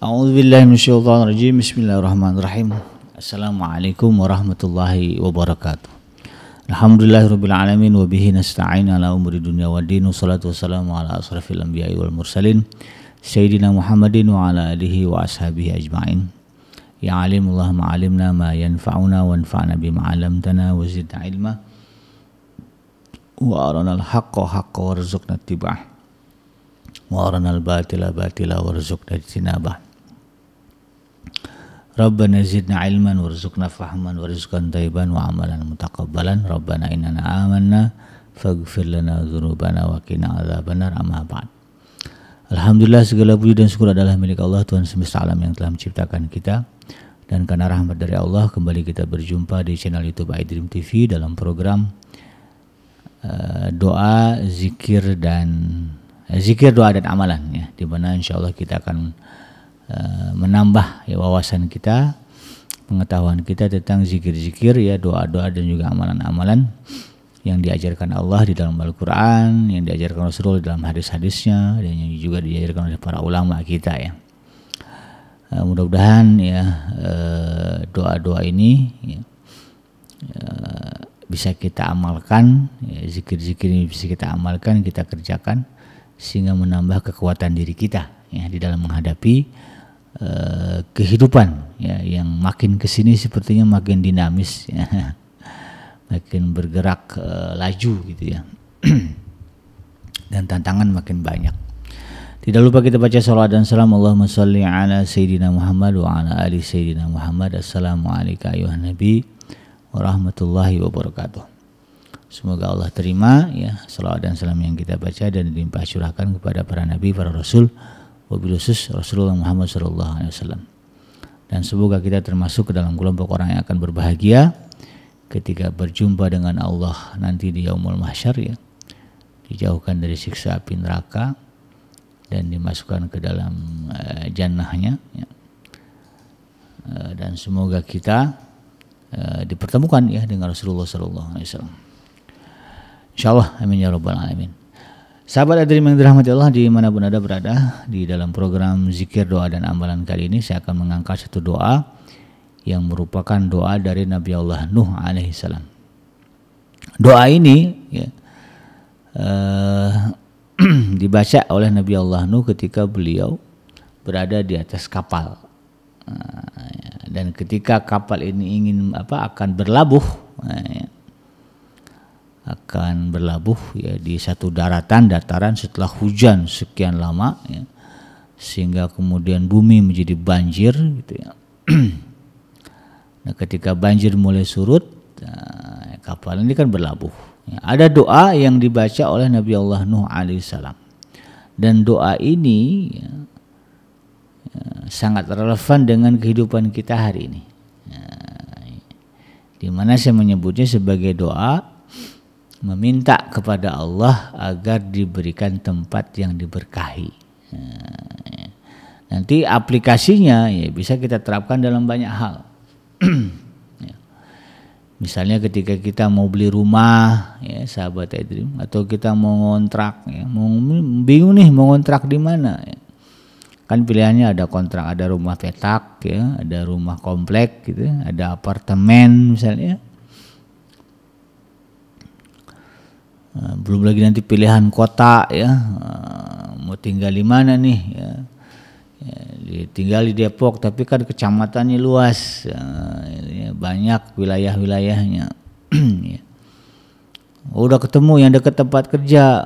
A'udzubillahi minasyaitonirrajim. Bismillahirrahmanirrahim. Assalamualaikum warahmatullahi wabarakatuh. Alhamdulillahirabbil alamin wa bihi nasta'in ala umuri dunya waddin. Wassalatu wassalamu ala asrafil anbiya'i wal mursalin sayyidina Muhammadin wa ala alihi wa ashabihi ajma'in. Ya alimullah ma'alimna ma yanfa'una wanfa'na bima 'allamtana wa zidna ilma wa aranal haqqa haqqa warzuqna ittiba'ah wa aranal batila batila warzuqna ijtinabah. Rabbana zidna ilman warzuqna fahman warzuqan thayyiban wa amalan mutaqabbalan. Rabbana innana amanna faghfir lana dzunubana wa qina adzabannar. Amma ba'd. Alhamdulillah, segala puji dan syukur adalah milik Allah, Tuhan semesta alam yang telah menciptakan kita. Dan karena rahmat dari Allah, kembali kita berjumpa di channel YouTube iDream TV dalam program doa, zikir, doa dan amalan, ya, di mana insyaallah kita akan menambah ya, wawasan kita, pengetahuan kita tentang zikir-zikir, ya, doa-doa dan juga amalan-amalan yang diajarkan Allah di dalam Al-Quran, yang diajarkan Rasulullah di dalam hadis-hadisnya, dan yang juga diajarkan oleh para ulama kita, ya. Mudah-mudahan ya doa-doa ini ya, bisa kita amalkan, ya, zikir-zikir ini bisa kita amalkan, kita kerjakan sehingga menambah kekuatan diri kita, ya, di dalam menghadapi kehidupan, ya, yang makin kesini sepertinya makin dinamis, ya, makin bergerak laju gitu, ya. Dan tantangan makin banyak. Tidak lupa kita baca salawat dan salam. Allahumma salli ala Sayyidina Muhammad wa ala ali Sayyidina Muhammad. Assalamualaikum ayuhan Nabi warahmatullahi wabarakatuh. Semoga Allah terima, ya, salawat dan salam yang kita baca dan dilimpah curahkan kepada para nabi, para rasul, wabil khusus Rasulullah Muhammad SAW. Dan semoga kita termasuk ke dalam kelompok orang yang akan berbahagia ketika berjumpa dengan Allah nanti di yaumul mahsyar, ya, dijauhkan dari siksa api neraka dan dimasukkan ke dalam jannahnya, ya. Dan semoga kita dipertemukan, ya, dengan Rasulullah SAW. Insyaallah, amin ya rabbal alamin. Sahabat iDream yang dirahmati Allah dimanapun Anda berada, di dalam program zikir, doa dan amalan kali ini saya akan mengangkat satu doa yang merupakan doa dari Nabi Allah Nuh alaihissalam. Doa ini, ya, dibaca oleh Nabi Allah Nuh ketika beliau berada di atas kapal, dan ketika kapal ini akan berlabuh, ya, di satu dataran setelah hujan sekian lama, ya, sehingga kemudian bumi menjadi banjir, gitu, ya. Nah, ketika banjir mulai surut, kapal ini kan berlabuh. Ya, ada doa yang dibaca oleh Nabi Allah Nuh alaihissalam, dan doa ini, ya, sangat relevan dengan kehidupan kita hari ini, ya, di mana saya menyebutnya sebagai doa meminta kepada Allah agar diberikan tempat yang diberkahi. Ya, nanti aplikasinya, ya, bisa kita terapkan dalam banyak hal. Misalnya ketika kita mau beli rumah, ya, sahabat iDream, atau kita mau ngontrak, ya, bingung nih mau ngontrak di mana, ya. Kan pilihannya ada kontrak, ada rumah petak, ya, ada rumah komplek, gitu, ada apartemen misalnya. Belum lagi nanti pilihan kota, ya, mau tinggal di mana nih, ya. Tinggal di Depok tapi kan kecamatannya luas, ya, banyak wilayah-wilayahnya. Ya. Udah ketemu yang dekat tempat kerja,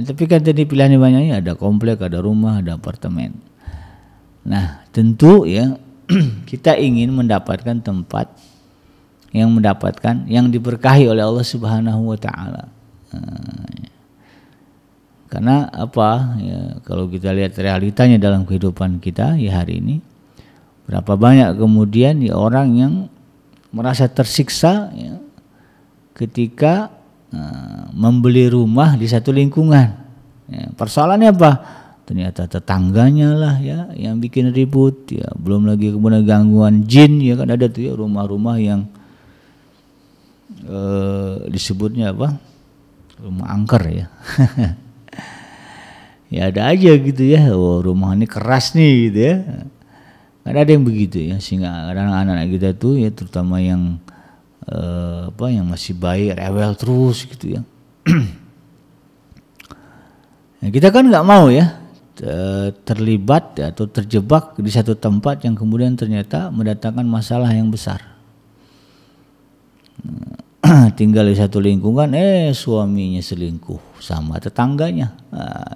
tapi kan tadi pilihannya banyaknya, ada komplek, ada rumah, ada apartemen. Nah, tentu, ya, kita ingin mendapatkan tempat yang diberkahi oleh Allah Subhanahu wa taala. Karena apa, ya, kalau kita lihat realitanya dalam kehidupan kita, ya, hari ini berapa banyak kemudian, ya, orang yang merasa tersiksa, ya, ketika membeli rumah di satu lingkungan, ya. Persoalannya apa? Ternyata tetangganya lah, ya, yang bikin ribut, ya, belum lagi kemudian gangguan jin, ya, kan ada tuh, ya, rumah-rumah yang disebutnya apa, rumah angker, ya. Ya ada aja gitu, ya, oh, rumah ini keras nih, gitu, ya. Kan ada yang begitu ya, sehingga kadang anak-anak kita tuh ya, terutama yang yang masih bayi, rewel terus gitu ya. Nah, kita kan nggak mau ya terlibat ya, atau terjebak di satu tempat yang kemudian ternyata mendatangkan masalah yang besar. Tinggal di satu lingkungan, suaminya selingkuh sama tetangganya,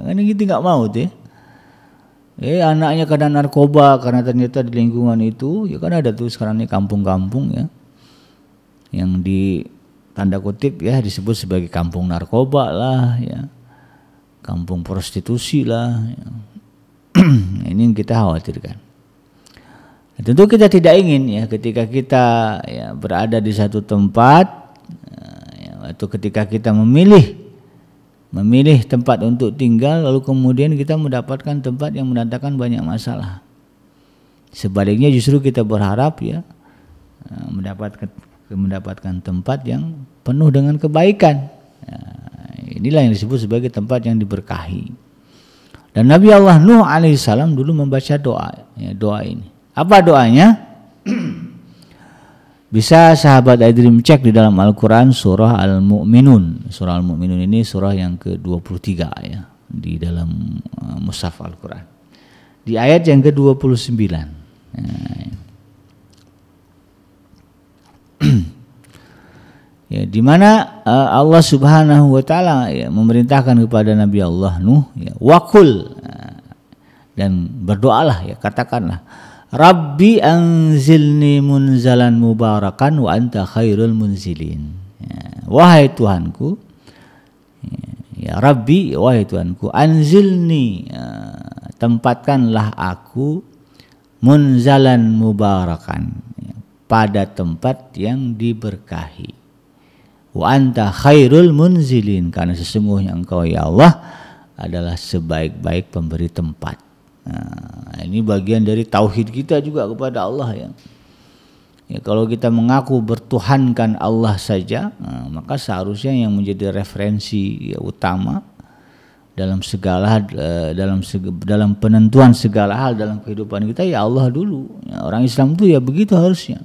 kan gitu nggak mau tuh ya. Anaknya kena narkoba karena ternyata di lingkungan itu, ya kan ada tuh sekarang ini kampung-kampung ya, yang di tanda kutip ya disebut sebagai kampung narkoba lah ya, kampung prostitusi lah ya. Ini yang kita khawatirkan. Tentu kita tidak ingin ya ketika kita ya berada di satu tempat ya, atau ketika kita memilih tempat untuk tinggal, lalu kemudian kita mendapatkan tempat yang mendatangkan banyak masalah. Sebaliknya justru kita berharap ya mendapatkan tempat yang penuh dengan kebaikan. Inilah yang disebut sebagai tempat yang diberkahi. Dan Nabi Allah Nuh alaihissalam dulu membaca doa ini. Apa doanya? Bisa sahabat Adrim cek di dalam Al-Quran surah Al-Mu'minun. Surah Al-Mu'minun ini surah yang ke-23 ya, di dalam mushaf Al-Quran. Di ayat yang ke-29. Ya, di mana Allah Subhanahu wa taala ya memerintahkan kepada Nabi Allah Nuh ya, waqul, dan berdoalah ya, katakanlah, Rabbi anzilni munzalan mubarakan wa anta khairul munzilin. Ya, wahai Tuhanku, ya Rabbi, wahai Tuhanku, anzilni, tempatkanlah aku munzalan mubarakan, ya, pada tempat yang diberkahi. Wa anta khairul munzilin, karena sesungguhnya Engkau ya Allah adalah sebaik-baik pemberi tempat. Nah, ini bagian dari tauhid kita juga kepada Allah ya. Ya, kalau kita mengaku bertuhankan Allah saja, maka seharusnya yang menjadi referensi ya, utama dalam segala dalam penentuan segala hal dalam kehidupan kita ya Allah dulu. Ya, orang Islam itu ya begitu harusnya.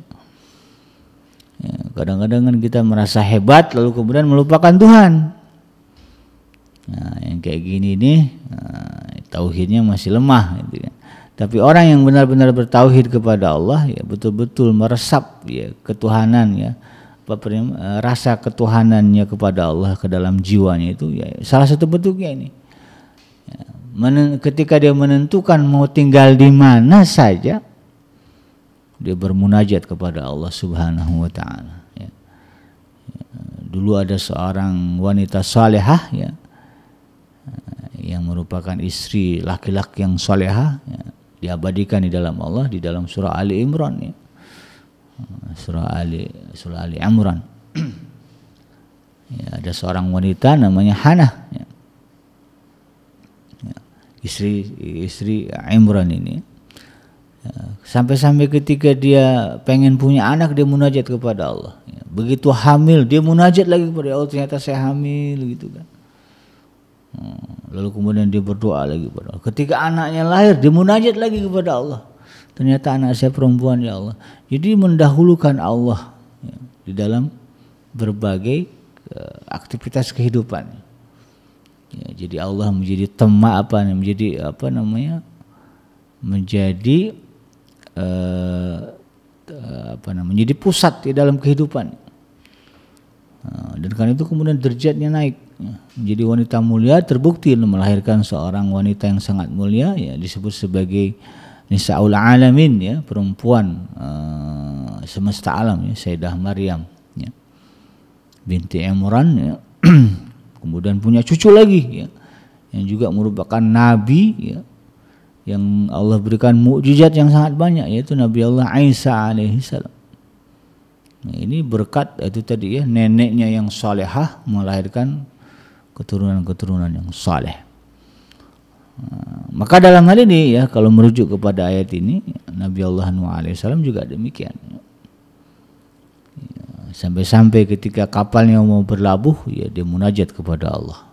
Ya, kadang-kadang kan kita merasa hebat lalu kemudian melupakan Tuhan. Nah, yang kayak gini nih tauhidnya masih lemah gitu kan. Tapi orang yang benar-benar bertauhid kepada Allah ya betul-betul meresap ya ketuhanan ya, rasa ketuhanannya kepada Allah ke dalam jiwanya itu ya, salah satu bentuknya ini. Ya, ketika dia menentukan mau tinggal di mana saja, dia bermunajat kepada Allah Subhanahu wa taala ya. Dulu ada seorang wanita salehah ya, yang merupakan istri laki-laki yang salehah ya, diabadikan di dalam Allah di dalam surah Ali Imran ya. Surah Ali Imran. Ya, ada seorang wanita namanya Hannah ya. Ya, istri Imran ini. Ya, sampai-sampai ketika dia pengen punya anak dia munajat kepada Allah. Ya, begitu hamil dia munajat lagi kepada Allah, ternyata saya hamil gitu kan. Lalu kemudian dia berdoa lagi kepada Allah. Ketika anaknya lahir dia munajat lagi kepada Allah. Ternyata anak saya perempuan ya Allah. Jadi mendahulukan Allah ya, di dalam berbagai aktivitas kehidupan. Ya, jadi Allah menjadi menjadi pusat di dalam kehidupan. Dan karena itu kemudian derajatnya naik ya, menjadi wanita mulia, terbukti melahirkan seorang wanita yang sangat mulia ya, disebut sebagai Nisa'ul Alamin ya, perempuan semesta alam ya, Sayyidah Maryam ya, binti Imran ya. Kemudian punya cucu lagi ya, yang juga merupakan nabi ya, yang Allah berikan mukjizat yang sangat banyak, yaitu Nabi Allah Isa alaihissalam. Nah, ini berkat itu tadi ya, neneknya yang salehah melahirkan keturunan-keturunan yang saleh. Maka dalam hal ini ya, kalau merujuk kepada ayat ini, Nabi Allah Nuh alaihissalam juga demikian. Ya, sampai-sampai ketika kapalnya mau berlabuh, ya dia munajat kepada Allah.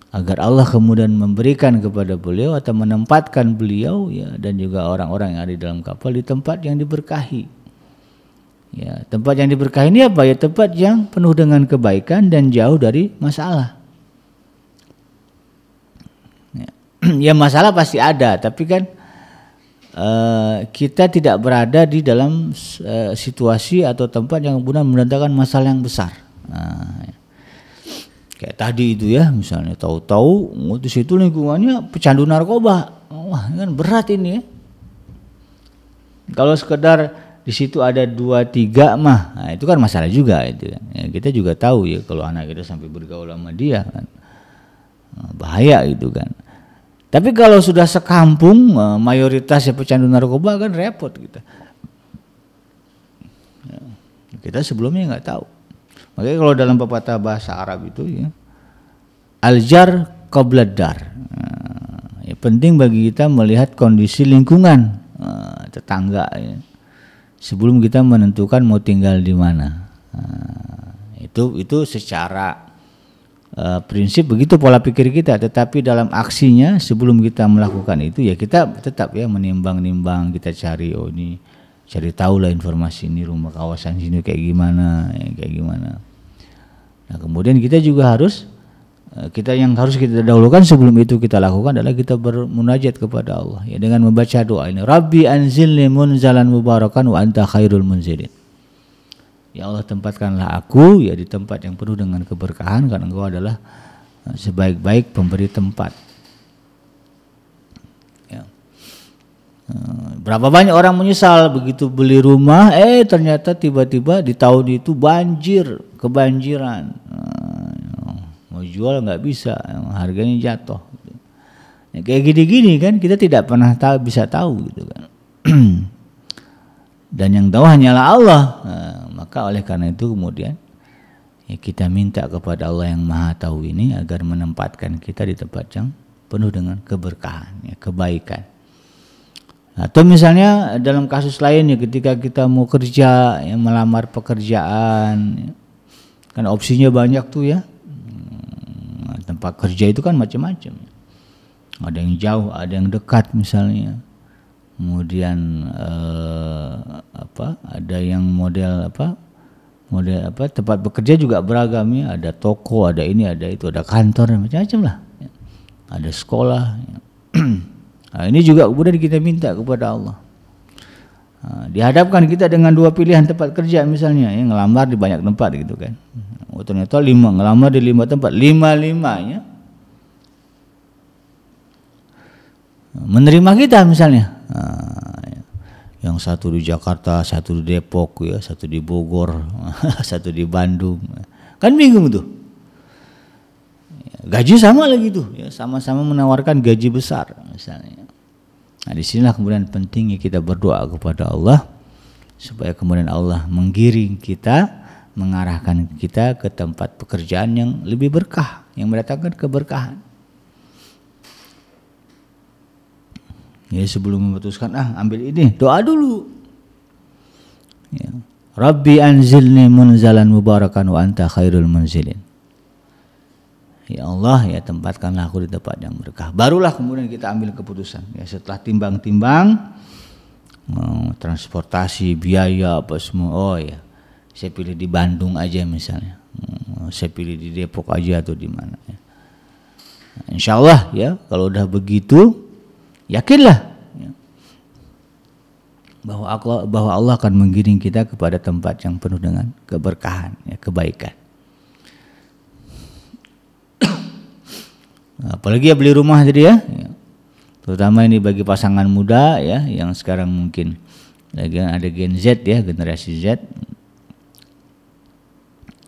agar Allah kemudian memberikan kepada beliau atau menempatkan beliau ya, dan juga orang-orang yang ada di dalam kapal di tempat yang diberkahi. Ya, tempat yang diberkahi ini apa ya? Tempat yang penuh dengan kebaikan dan jauh dari masalah. Ya masalah pasti ada, tapi kan kita tidak berada di dalam situasi atau tempat yang kemudian mendatangkan masalah yang besar. Nah, kayak tadi itu ya, misalnya tahu-tahu di situ lingkungannya pecandu narkoba, wah kan berat ini ya. Kalau sekedar di situ ada 2-3 mah, nah, itu kan masalah juga itu. Ya, kita juga tahu ya kalau anak kita sampai bergaul sama dia kan, bahaya itu kan. Tapi kalau sudah sekampung mayoritasnya pecandu narkoba kan repot kita. Ya, kita sebelumnya nggak tahu. Makanya kalau dalam pepatah bahasa Arab itu ya, al-jar qabla dar. Ya, penting bagi kita melihat kondisi lingkungan tetangga ya, sebelum kita menentukan mau tinggal di mana. Itu secara prinsip begitu pola pikir kita, tetapi dalam aksinya sebelum kita melakukan itu ya kita tetap ya menimbang-nimbang, kita cari ini, cari tahu lah informasi ini rumah kawasan sini kayak gimana ya, kayak gimana. Nah, kemudian kita juga harus yang harus kita dahulukan sebelum itu kita lakukan adalah kita bermunajat kepada Allah ya, dengan membaca doa ini, Rabbi anzilni munzalan mubarakan wa anta khairul munzilin. Ya Allah, tempatkanlah aku ya di tempat yang penuh dengan keberkahan, karena Engkau adalah sebaik-baik pemberi tempat. Ya. Berapa banyak orang menyesal begitu beli rumah, ternyata tiba-tiba di tahun itu banjir, kebanjiran. Mau jual nggak bisa, harganya jatuh. Ya, kayak gini-gini kan kita tidak pernah bisa tahu gitu kan. Dan yang tahu hanyalah Allah. Maka oleh karena itu kemudian ya kita minta kepada Allah yang Maha Tahu ini agar menempatkan kita di tempat yang penuh dengan keberkahan, ya, kebaikan. Atau misalnya dalam kasus lain ya, ketika kita mau kerja, ya, melamar pekerjaan, ya, kan opsinya banyak tuh ya. Tempat kerja itu kan macam-macam. Ada yang jauh, ada yang dekat misalnya. Kemudian ada yang model tempat bekerja juga beragam ya, ada toko, ada ini, ada itu, ada kantor, macam-macam lah ya. Ada sekolah ya. Nah, ini juga kemudian kita minta kepada Allah. Nah, dihadapkan kita dengan 2 pilihan tempat kerja misalnya ya, ngelamar di banyak tempat gitu kan. Ternyata 5 ngelamar di 5 tempat, 5-5-nya menerima kita misalnya. Yang satu di Jakarta, satu di Depok ya, satu di Bogor, satu di Bandung. Kan bingung tuh. Gaji sama lagi tuh ya, sama-sama menawarkan gaji besar misalnya. Nah, di sinilah kemudian pentingnya kita berdoa kepada Allah supaya kemudian Allah menggiring kita, mengarahkan kita ke tempat pekerjaan yang lebih berkah, yang mendatangkan keberkahan. Ya, sebelum memutuskan ambil ini, doa dulu. Ya. Rabbi anzilni munzalan mubarakan wa anta khairul munzilin. Ya Allah, ya tempatkanlah aku di tempat yang berkah. Barulah kemudian kita ambil keputusan. Ya, setelah timbang-timbang, transportasi, biaya apa semua. Oh ya, saya pilih di Bandung aja misalnya. Saya pilih di Depok aja atau di mana. Ya. Insya Allah ya, kalau udah begitu, yakinlah ya, bahwa Allah akan menggiring kita kepada tempat yang penuh dengan keberkahan, ya, kebaikan. Apalagi ya beli rumah tadi ya, terutama ini bagi pasangan muda ya, yang sekarang mungkin ada Gen Z ya, generasi Z,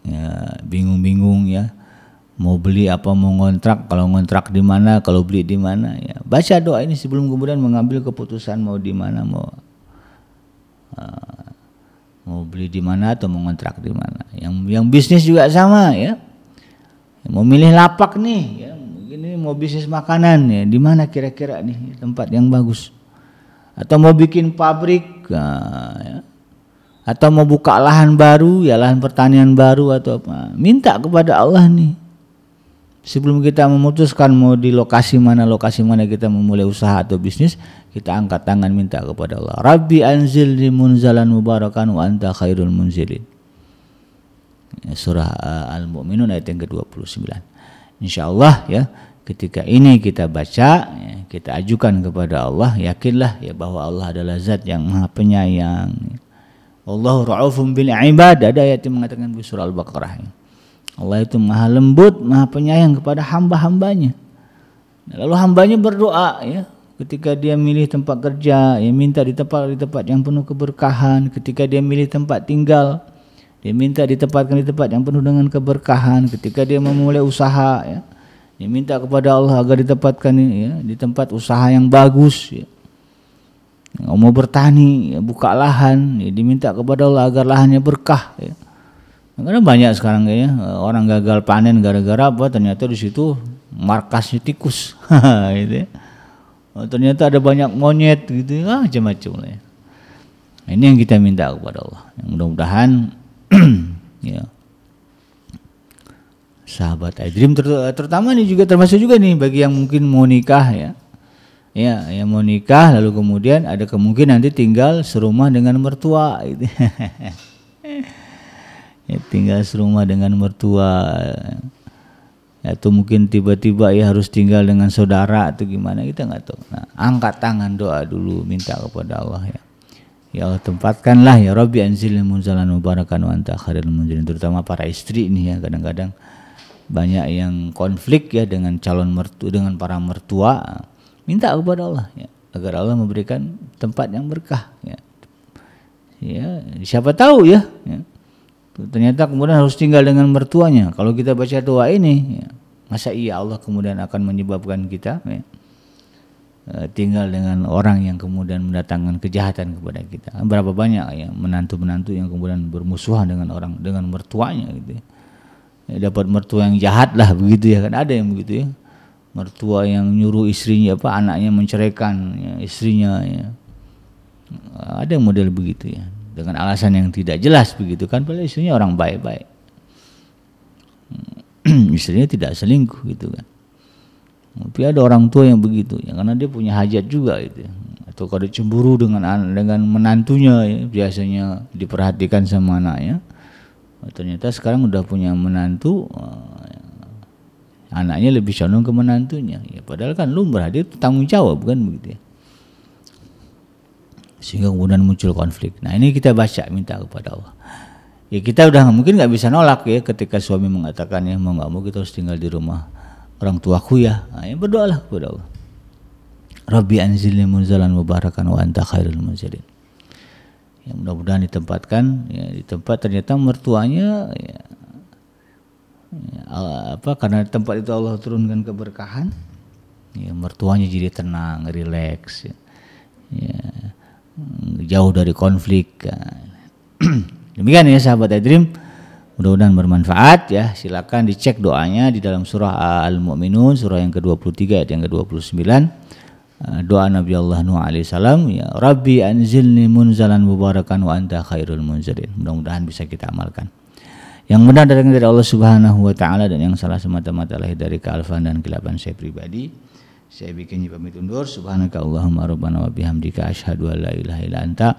ya, bingung-bingung ya. Mau beli apa, mau ngontrak, kalau ngontrak di mana, kalau beli di mana ya. Baca doa ini sebelum kemudian mengambil keputusan mau di mana, mau beli di mana atau mau ngontrak di mana. Yang bisnis juga sama ya. Mau milih lapak nih ya, ini mau bisnis makanan ya, di mana kira-kira nih tempat yang bagus. Atau mau bikin pabrik ya. Atau mau buka lahan baru ya, lahan pertanian baru atau apa. Minta kepada Allah nih. Sebelum kita memutuskan mau di lokasi mana kita memulai usaha atau bisnis, kita angkat tangan minta kepada Allah. Rabbi anzilni munzalan mubarakan wa anta khairul munzilin. Surah Al-Mu'minun ayat yang ke-29. Insyaallah ya, ketika ini kita baca, ya, kita ajukan kepada Allah, yakinlah ya bahwa Allah adalah zat yang maha penyayang. Allahu ra'ufun bil ibad, ada ayat yang mengatakan di surah Al-Baqarah. Allah itu maha lembut, maha penyayang kepada hamba-hambanya. Lalu hambanya berdoa ya, ketika dia milih tempat kerja, ya minta di tempat yang penuh keberkahan. Ketika dia milih tempat tinggal, dia minta ditempatkan di tempat yang penuh dengan keberkahan. Ketika dia memulai usaha, ya, dia minta kepada Allah agar ditempatkan ya, di tempat usaha yang bagus. Ya. Mau bertani, ya, buka lahan, ya, diminta kepada Allah agar lahannya berkah. Ya. Karena banyak sekarang kayaknya orang gagal panen gara-gara apa? Ternyata di situ markasnya tikus, gitu ya. Ternyata ada banyak monyet, gitu, macam-macam lah. Ya. Ini yang kita minta kepada Allah. Yang mudah-mudahan, ya, sahabat iDream terutama ini juga termasuk juga nih bagi yang mungkin mau nikah ya, yang mau nikah lalu kemudian ada kemungkinan nanti tinggal serumah dengan mertua, gitu. Ya, tinggal serumah dengan mertua atau mungkin tiba-tiba ya harus tinggal dengan saudara atau gimana, kita nggak tahu. Nah, angkat tangan doa dulu minta kepada Allah ya. Ya Allah tempatkanlah ya Rabbi anzilni munzalan mubarakan wa anta khairul munzilin. Terutama para istri ini ya, kadang-kadang banyak yang konflik ya dengan calon mertua, dengan para mertua. Minta kepada Allah ya agar Allah memberikan tempat yang berkah ya. Ya, siapa tahu ya. Ternyata kemudian harus tinggal dengan mertuanya. Kalau kita baca doa ini, ya, masa iya Allah kemudian akan menyebabkan kita ya, tinggal dengan orang yang kemudian mendatangkan kejahatan kepada kita. Berapa banyak ya menantu-menantu yang kemudian bermusuhan dengan orang, dengan mertuanya, gitu ya. Ya, dapat mertua yang jahat lah begitu ya kan, ada yang begitu ya. Mertua yang nyuruh istrinya anaknya menceraikan ya, istrinya ya. Ada yang model begitu ya. Dengan alasan yang tidak jelas begitu kan, padahal istrinya orang baik-baik. Istrinya tidak selingkuh gitu kan. Tapi ada orang tua yang begitu ya, karena dia punya hajat juga gitu ya. Atau kalau cemburu dengan menantunya ya, biasanya diperhatikan sama anaknya. Ternyata sekarang udah punya menantu, anaknya lebih condong ke menantunya. Ya, padahal kan lumrah, dia tanggung jawab kan begitu ya. Sehingga kemudian muncul konflik. Nah ini kita baca minta kepada Allah. Ya kita udah mungkin nggak bisa nolak ya ketika suami mengatakan ya mau nggak mau kita harus tinggal di rumah orang tuaku ya. Nah, ya berdoalah kepada Allah. Rabbi anzilni munzalan mubarakan wa anta khairul munzilin. Ya mudah-mudahan ditempatkan ya, di tempat ternyata mertuanya ya, karena tempat itu Allah turunkan keberkahan. Ya mertuanya jadi tenang, rileks ya. Ya, jauh dari konflik. Demikian ya sahabat iDream, mudah-mudahan bermanfaat ya. Silakan dicek doanya di dalam surah Al-Mu'minun, surah yang ke-23 ayat yang ke-29. Doa Nabi Allah Nuh alaihi salam ya Rabbi anzilni munzalan mubarakan wa anta khairul munzilin. Mudah-mudahan bisa kita amalkan. Yang benar dari Allah Subhanahu wa taala dan yang salah semata-mata lahir dari kealfaan dan kelaban saya pribadi. Saya bikin pamit undur. Subhanaka Allahumma rabbana wa bihamdika asyhadu an la ilaha illa anta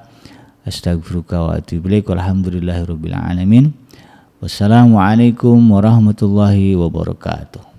astaghfiruka wa atubu ilaik. Walhamdulillahirabbil alamin. Wassalamualaikum warahmatullahi wabarakatuh.